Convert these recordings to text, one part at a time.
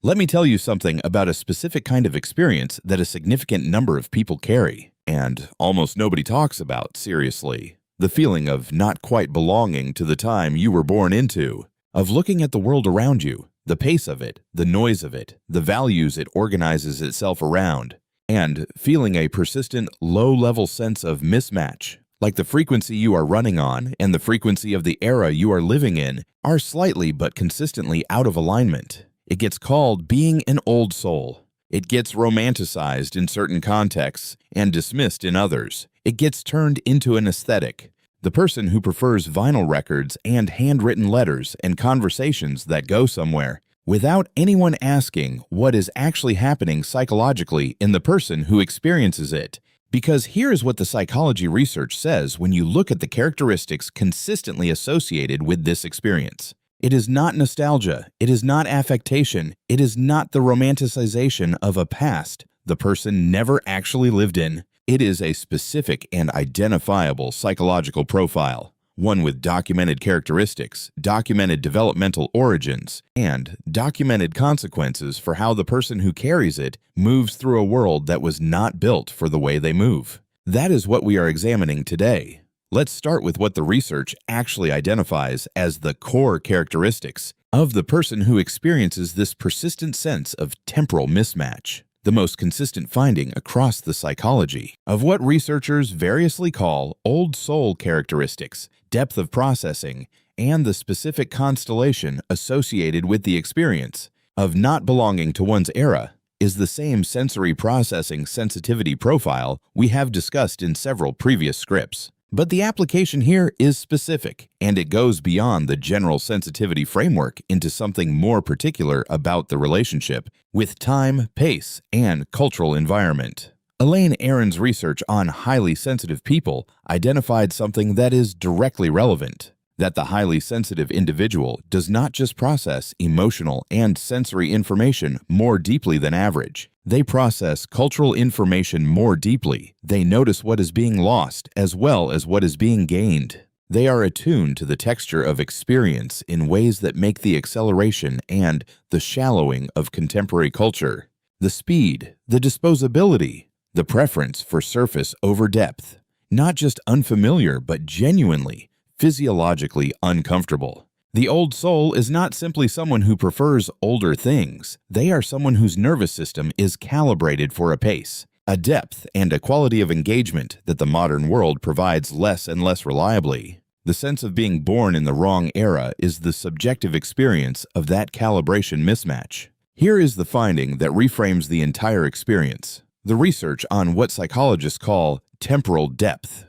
Let me tell you something about a specific kind of experience that a significant number of people carry, and almost nobody talks about seriously. The feeling of not quite belonging to the time you were born into, of looking at the world around you, the pace of it, the noise of it, the values it organizes itself around, and feeling a persistent, low-level sense of mismatch, like the frequency you are running on and the frequency of the era you are living in are slightly but consistently out of alignment. It gets called being an old soul. It gets romanticized in certain contexts and dismissed in others. It gets turned into an aesthetic. The person who prefers vinyl records and handwritten letters and conversations that go somewhere, without anyone asking what is actually happening psychologically in the person who experiences it. Because here's what the psychology research says when you look at the characteristics consistently associated with this experience. It is not nostalgia, it is not affectation, it is not the romanticization of a past the person never actually lived in. It is a specific and identifiable psychological profile, one with documented characteristics, documented developmental origins, and documented consequences for how the person who carries it moves through a world that was not built for the way they move. That is what we are examining today. Let's start with what the research actually identifies as the core characteristics of the person who experiences this persistent sense of temporal mismatch, the most consistent finding across the psychology of what researchers variously call old soul characteristics, depth of processing, and the specific constellation associated with the experience of not belonging to one's era is the same sensory processing sensitivity profile we have discussed in several previous scripts. But the application here is specific, and it goes beyond the general sensitivity framework into something more particular about the relationship with time, pace, and cultural environment. Elaine Aron's research on highly sensitive people identified something that is directly relevant, that the highly sensitive individual does not just process emotional and sensory information more deeply than average. They process cultural information more deeply. They notice what is being lost as well as what is being gained. They are attuned to the texture of experience in ways that make the acceleration and the shallowing of contemporary culture, the speed, the disposability, the preference for surface over depth, not just unfamiliar but genuinely, physiologically uncomfortable. The old soul is not simply someone who prefers older things. They are someone whose nervous system is calibrated for a pace, a depth, and a quality of engagement that the modern world provides less and less reliably. The sense of being born in the wrong era is the subjective experience of that calibration mismatch. Here is the finding that reframes the entire experience. The research on what psychologists call temporal depth.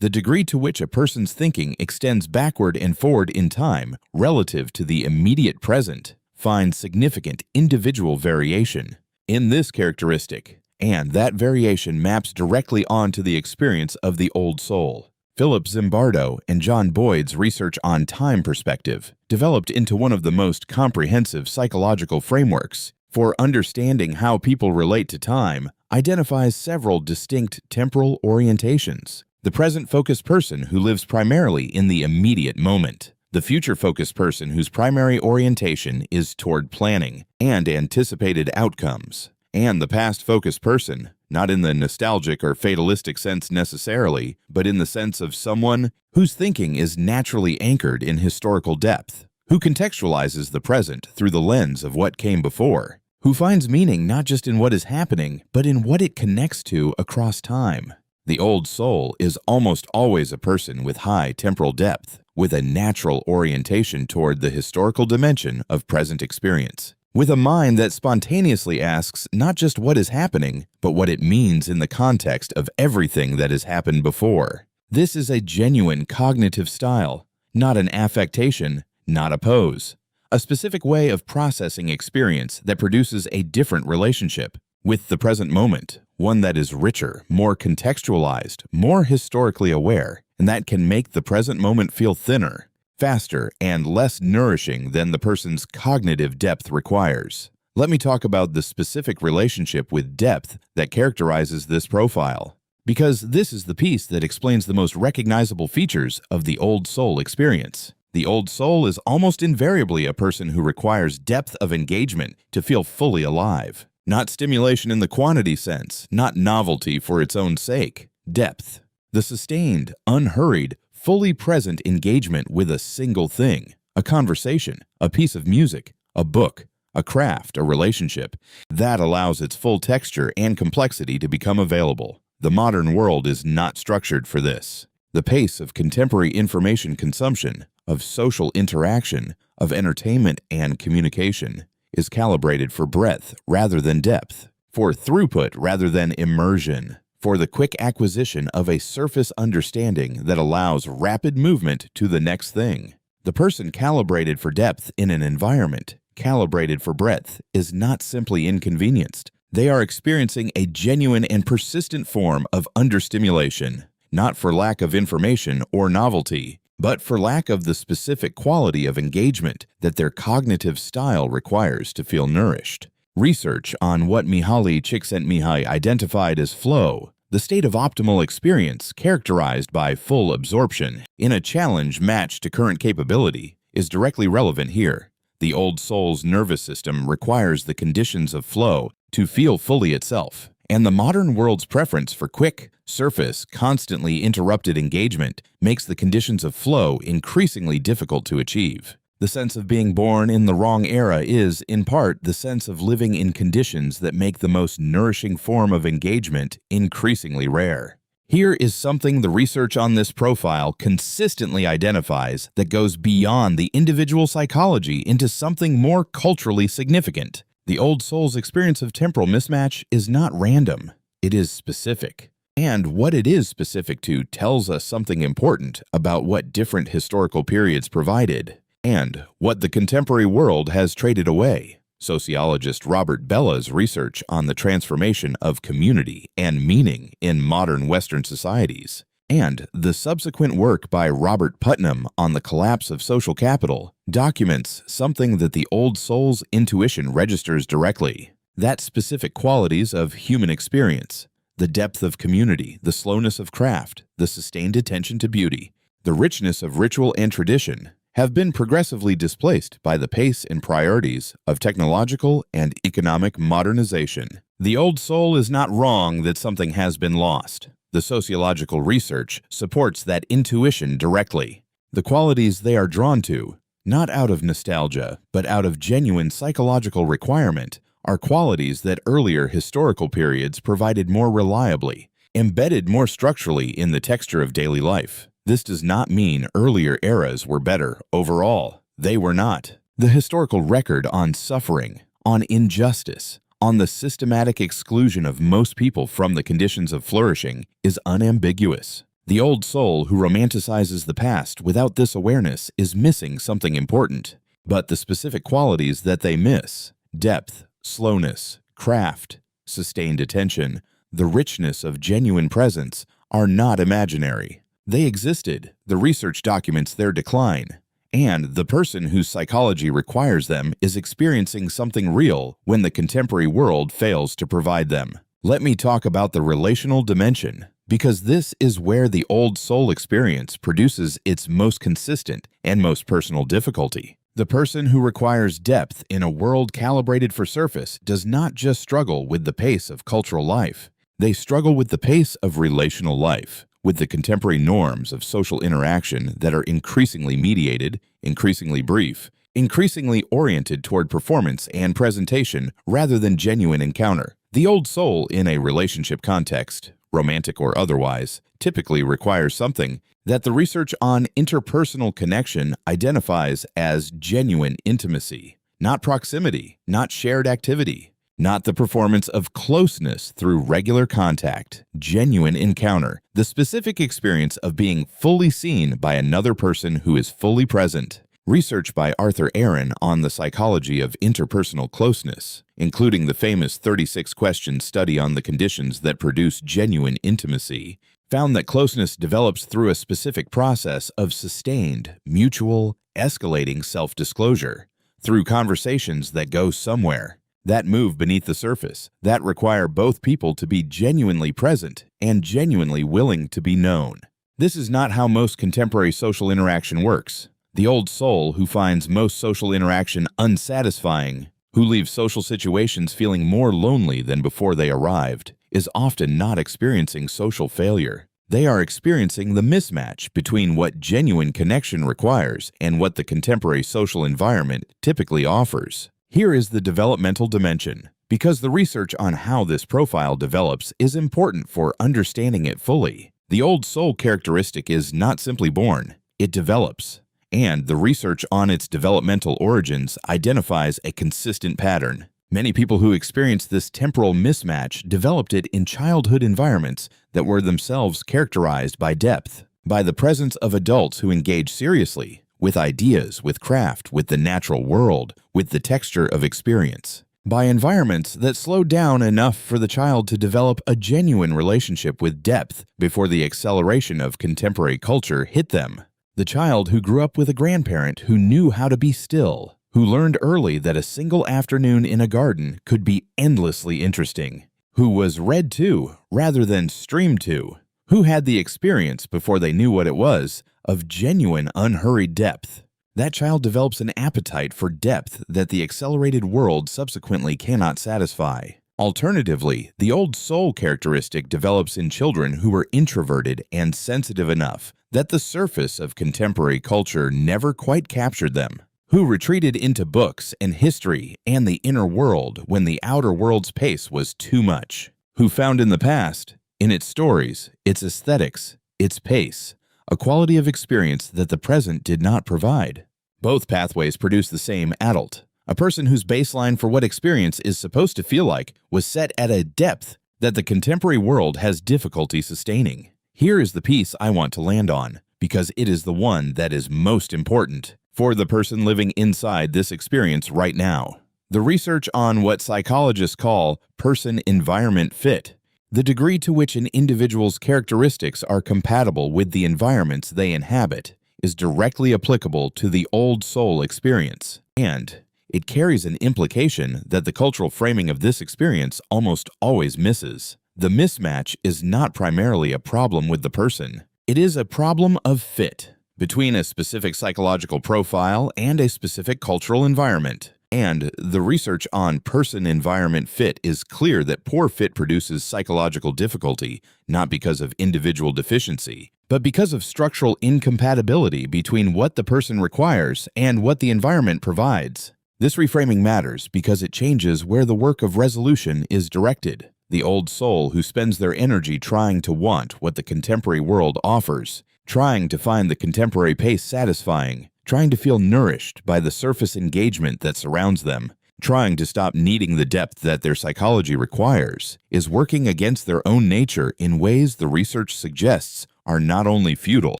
The degree to which a person's thinking extends backward and forward in time relative to the immediate present finds significant individual variation in this characteristic, and that variation maps directly onto the experience of the old soul. Philip Zimbardo and John Boyd's research on time perspective, developed into one of the most comprehensive psychological frameworks for understanding how people relate to time, identifies several distinct temporal orientations. The present-focused person who lives primarily in the immediate moment. The future-focused person whose primary orientation is toward planning and anticipated outcomes. And the past-focused person, not in the nostalgic or fatalistic sense necessarily, but in the sense of someone whose thinking is naturally anchored in historical depth, who contextualizes the present through the lens of what came before, who finds meaning not just in what is happening, but in what it connects to across time. The old soul is almost always a person with high temporal depth, with a natural orientation toward the historical dimension of present experience, with a mind that spontaneously asks not just what is happening, but what it means in the context of everything that has happened before. This is a genuine cognitive style, not an affectation, not a pose, a specific way of processing experience that produces a different relationship with the present moment, one that is richer, more contextualized, more historically aware, and that can make the present moment feel thinner, faster, and less nourishing than the person's cognitive depth requires. Let me talk about the specific relationship with depth that characterizes this profile, because this is the piece that explains the most recognizable features of the old soul experience. The old soul is almost invariably a person who requires depth of engagement to feel fully alive. Not stimulation in the quantity sense, not novelty for its own sake. Depth. The sustained, unhurried, fully present engagement with a single thing, a conversation, a piece of music, a book, a craft, a relationship, that allows its full texture and complexity to become available. The modern world is not structured for this. The pace of contemporary information consumption, of social interaction, of entertainment and communication is calibrated for breadth rather than depth, for throughput rather than immersion, for the quick acquisition of a surface understanding that allows rapid movement to the next thing. The person calibrated for depth in an environment, calibrated for breadth, is not simply inconvenienced. They are experiencing a genuine and persistent form of understimulation, not for lack of information or novelty, but for lack of the specific quality of engagement that their cognitive style requires to feel nourished. Research on what Mihaly Csikszentmihalyi identified as flow, the state of optimal experience characterized by full absorption in a challenge matched to current capability, is directly relevant here. The old soul's nervous system requires the conditions of flow to feel fully itself, and the modern world's preference for quick, surface, constantly interrupted engagement makes the conditions of flow increasingly difficult to achieve. The sense of being born in the wrong era is, in part, the sense of living in conditions that make the most nourishing form of engagement increasingly rare. Here is something the research on this profile consistently identifies that goes beyond the individual psychology into something more culturally significant. The old soul's experience of temporal mismatch is not random. It is specific. And what it is specific to tells us something important about what different historical periods provided and what the contemporary world has traded away. Sociologist Robert Bella's research on the transformation of community and meaning in modern Western societies, and the subsequent work by Robert Putnam on the collapse of social capital documents something that the old soul's intuition registers directly: that specific qualities of human experience, the depth of community, the slowness of craft, the sustained attention to beauty, the richness of ritual and tradition, have been progressively displaced by the pace and priorities of technological and economic modernization. The old soul is not wrong that something has been lost. The sociological research supports that intuition directly. The qualities they are drawn to, not out of nostalgia, but out of genuine psychological requirement, are qualities that earlier historical periods provided more reliably, embedded more structurally in the texture of daily life. This does not mean earlier eras were better overall. They were not. The historical record on suffering, on injustice, on the systematic exclusion of most people from the conditions of flourishing is unambiguous. The old soul who romanticizes the past without this awareness is missing something important. But the specific qualities that they miss, depth, slowness, craft, sustained attention, the richness of genuine presence, are not imaginary. They existed, the research documents their decline, and the person whose psychology requires them is experiencing something real when the contemporary world fails to provide them. Let me talk about the relational dimension, because this is where the old soul experience produces its most consistent and most personal difficulty. The person who requires depth in a world calibrated for surface does not just struggle with the pace of cultural life. They struggle with the pace of relational life, with the contemporary norms of social interaction that are increasingly mediated, increasingly brief, increasingly oriented toward performance and presentation rather than genuine encounter. The old soul in a relationship context, romantic or otherwise, typically requires something that the research on interpersonal connection identifies as genuine intimacy, not proximity, not shared activity, not the performance of closeness through regular contact, genuine encounter, the specific experience of being fully seen by another person who is fully present. Research by Arthur Aaron on the psychology of interpersonal closeness, including the famous 36-question study on the conditions that produce genuine intimacy, found that closeness develops through a specific process of sustained, mutual, escalating self-disclosure, through conversations that go somewhere, that move beneath the surface, that require both people to be genuinely present and genuinely willing to be known. This is not how most contemporary social interaction works. The old soul who finds most social interaction unsatisfying, who leaves social situations feeling more lonely than before they arrived, is often not experiencing social failure. They are experiencing the mismatch between what genuine connection requires and what the contemporary social environment typically offers. Here is the developmental dimension, because the research on how this profile develops is important for understanding it fully. The old soul characteristic is not simply born, it develops. And the research on its developmental origins identifies a consistent pattern. Many people who experience this temporal mismatch developed it in childhood environments that were themselves characterized by depth, by the presence of adults who engage seriously with ideas, with craft, with the natural world, with the texture of experience, by environments that slowed down enough for the child to develop a genuine relationship with depth before the acceleration of contemporary culture hit them. The child who grew up with a grandparent who knew how to be still, who learned early that a single afternoon in a garden could be endlessly interesting, who was read to rather than streamed to, who had the experience before they knew what it was of genuine unhurried depth. That child develops an appetite for depth that the accelerated world subsequently cannot satisfy. Alternatively, the old soul characteristic develops in children who are introverted and sensitive enough that the surface of contemporary culture never quite captured them, who retreated into books and history and the inner world when the outer world's pace was too much, who found in the past, in its stories, its aesthetics, its pace, a quality of experience that the present did not provide. Both pathways produce the same adult, a person whose baseline for what experience is supposed to feel like was set at a depth that the contemporary world has difficulty sustaining. Here is the piece I want to land on, because it is the one that is most important for the person living inside this experience right now. The research on what psychologists call person-environment fit, the degree to which an individual's characteristics are compatible with the environments they inhabit, is directly applicable to the old soul experience, and it carries an implication that the cultural framing of this experience almost always misses. The mismatch is not primarily a problem with the person. It is a problem of fit between a specific psychological profile and a specific cultural environment. And the research on person-environment fit is clear that poor fit produces psychological difficulty, not because of individual deficiency, but because of structural incompatibility between what the person requires and what the environment provides. This reframing matters because it changes where the work of resolution is directed. The old soul who spends their energy trying to want what the contemporary world offers, trying to find the contemporary pace satisfying, trying to feel nourished by the surface engagement that surrounds them, trying to stop needing the depth that their psychology requires, is working against their own nature in ways the research suggests are not only futile,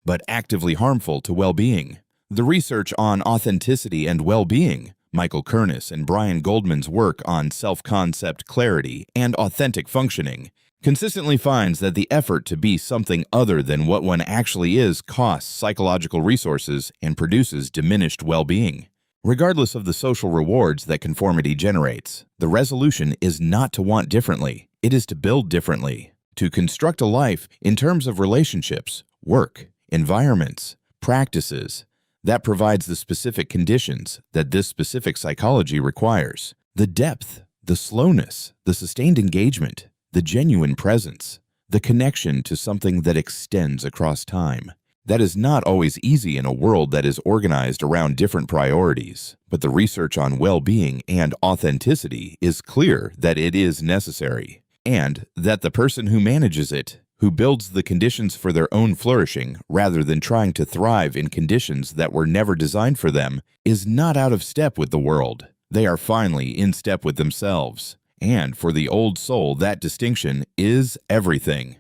but actively harmful to well-being. The research on authenticity and well-being, Michael Kernis and Brian Goldman's work on self-concept clarity and authentic functioning, consistently finds that the effort to be something other than what one actually is costs psychological resources and produces diminished well-being. Regardless of the social rewards that conformity generates, the resolution is not to want differently, it is to build differently, to construct a life in terms of relationships, work, environments, practices, that provides the specific conditions that this specific psychology requires. The depth, the slowness, the sustained engagement, the genuine presence, the connection to something that extends across time. That is not always easy in a world that is organized around different priorities, but the research on well-being and authenticity is clear that it is necessary, and that the person who manages it, who builds the conditions for their own flourishing rather than trying to thrive in conditions that were never designed for them, is not out of step with the world. They are finally in step with themselves. And for the old soul, that distinction is everything.